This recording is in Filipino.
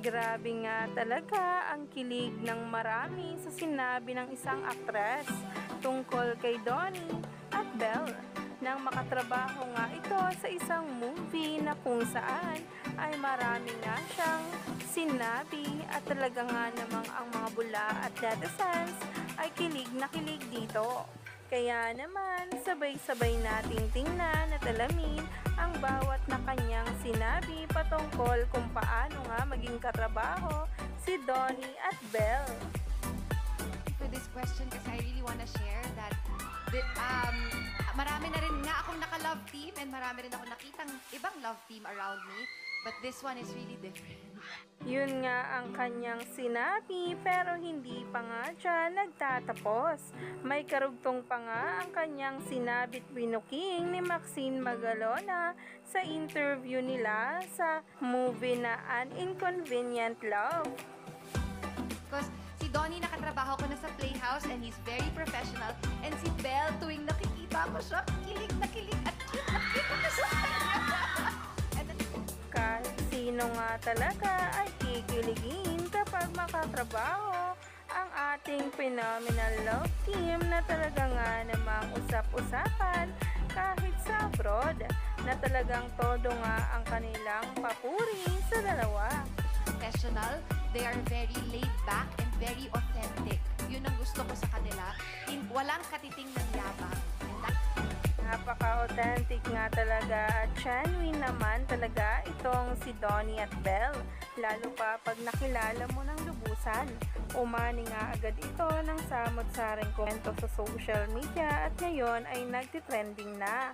Grabe nga talaga ang kilig ng marami sa sinabi ng isang aktres tungkol kay Donnie at Belle nang makatrabaho nga ito sa isang movie na kung saan ay marami nga siyang sinabi at talaga nga namang ang mga bula at netizens ay kilig na kilig dito. Kaya naman, sabay-sabay nating tingnan at alamin ang bawat na kanyang sinabi patungkol kung paano nga maging katrabaho si Donnie at Belle. For this question kasi I really wanna share that marami na rin nga akong naka-love team and marami rin ako nakitang ibang love team around me. But this one is really different. Yun nga ang kanyang sinabi pero hindi pa nga dyan nagtatapos. May karugtong pa nga ang kanyang sinabit binuking ni Maxine Magalona sa interview nila sa movie na An Inconvenient Love. Because si Donnie nakatrabaho ko na sa Playhouse and he's very professional. And si Belle, tuwing nakikita ko siya, kilig na kilig at cute na cute ako sa kanya. Kahit sino nga talaga ay kikiligin kapag makatrabaho ang ating phenomenal love team na talaga nga namang usap-usapan kahit sa abroad na talagang todo nga ang kanilang papuri sa dalawa. Professional, they are very laid back and very authentic. Yun ang gusto ko sa kanila. Walang katiting ng yabang. Napaka-authentic nga talaga at genuine naman talaga itong si Donnie at Belle. Lalo pa pag nakilala mo ng lubusan. Umani nga agad ito ng samot-saring komento sa social media at ngayon ay nagtitrending na.